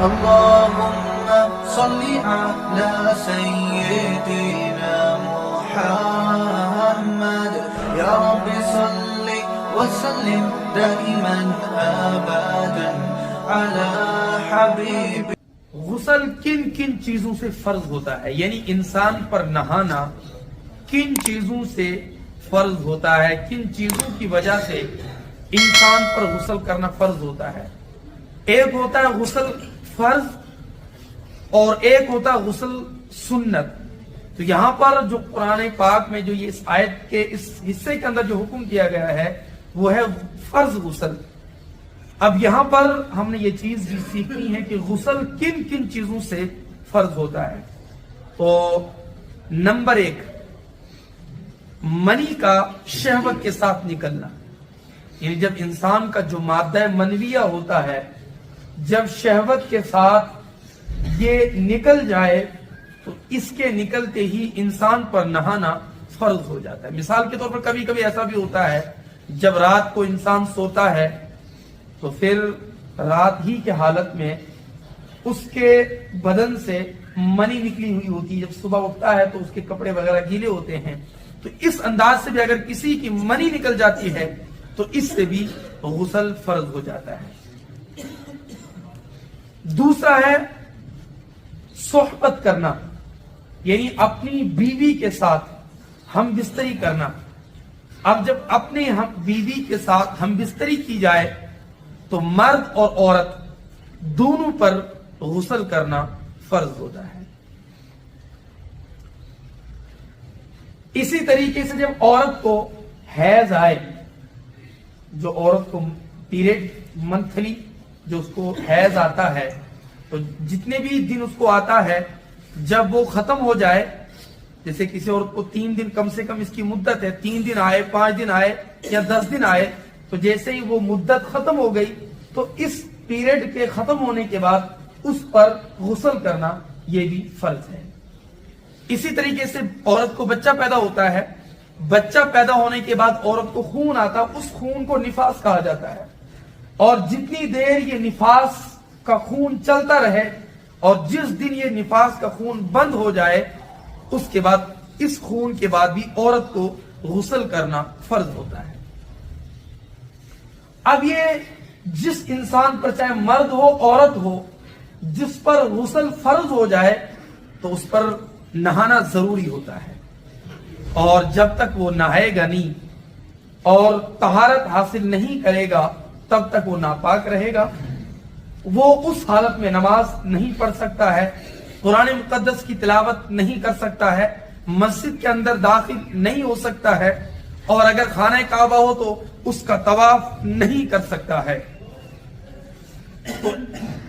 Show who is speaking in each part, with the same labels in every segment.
Speaker 1: اللهم صل على سيدنا محمد يا رب صل وسلم دائما ابدا على حبيب.
Speaker 2: غسل کن کن چیزوں سے فرض ہوتا ہے، یعنی انسان پر نہانا کن چیزوں سے فرض ہوتا ہے، کن چیزوں کی وجہ سے انسان پر غسل کرنا فرض ہوتا ہے. ایک ہوتا ہے غسل فرض اور ایک ہوتا ہے غسل سنت. تو یہاں پر جو قرآن پاک میں جو یہ اس آیت کے اس حصے کے اندر جو حکم کیا گیا ہے وہ ہے فرض غسل. اب یہاں پر ہم نے یہ چیز بھی سیکھنی ہے کہ غسل کن کن چیزوں سے فرض ہوتا ہے. تو نمبر 1، منی کا شہوت کے ساتھ نکلنا، یعنی جب انسان کا جو مادہ منویہ ہوتا ہے جب شہوت کے ساتھ یہ نکل جائے تو اس کے نکلتے ہی انسان پر نہانا فرض ہو جاتا ہے. مثال کے طور پر کبھی کبھی ایسا بھی ہوتا ہے جب رات کو انسان سوتا ہے تو پھر رات ہی کے حالت میں اس کے بدن سے منی نکلی ہوئی ہوتی ہے، جب صبح اٹھتا ہے تو اس کے کپڑے وغیرہ گیلے ہوتے ہیں، تو اس انداز سے بھی اگر کسی کی منی نکل جاتی ہے تو اس سے بھی غسل فرض ہو جاتا ہے. دوسرا ہے صحبت کرنا، یعنی اپنی بیوی کے ساتھ ہم بستری کرنا. اب جب اپنے بیوی کے ساتھ ہم بستری کی جائے تو مرد اور عورت دونوں پر غسل کرنا فرض ہوتا ہے. اسی طریقے سے جب عورت کو حیض آئے، جو عورت کو پیریڈ منتھلی جو اس کو حیض آتا ہے، تو جتنے بھی دن اس کو آتا ہے جب وہ ختم ہو جائے، جیسے کسی عورت کو 3 دن کم سے کم اس کی مدت ہے، 3 دن آئے، 5 دن آئے یا 10 دن آئے، تو جیسے ہی وہ مدت ختم ہو گئی تو اس پیریڈ کے ختم ہونے کے بعد اس پر غسل کرنا یہ بھی فرض ہے. اسی طریقے سے عورت کو بچہ پیدا ہوتا ہے، بچہ پیدا ہونے کے بعد عورت کو خون آتا، اس خون کو نفاس کہا جاتا ہے، اور جتنی دیر یہ نفاس کا خون چلتا رہے اور جس دن یہ نفاس کا خون بند ہو جائے اس کے بعد اس خون کے بعد بھی عورت کو غسل کرنا فرض ہوتا ہے. اب یہ جس انسان پر چاہے مرد ہو عورت ہو جس پر غسل فرض ہو جائے تو اس پر نہانا ضروری ہوتا ہے، اور جب تک وہ نہائے گا نہیں اور طہارت حاصل نہیں کرے گا تب تک وہ ناپاک رہے گا. وہ اس حالت میں نماز نہیں پڑھ سکتا ہے، قرآن مقدس کی تلاوت نہیں کر سکتا ہے، مسجد کے اندر داخل نہیں ہو سکتا ہے، اور اگر خانہ کعبہ ہو تو اس کا طواف نہیں کر سکتا ہے. تو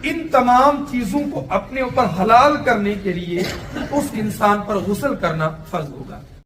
Speaker 2: ان تمام چیزوں کو اپنے اوپر حلال کرنے کے لیے اس انسان پر غسل کرنا فرض ہوگا.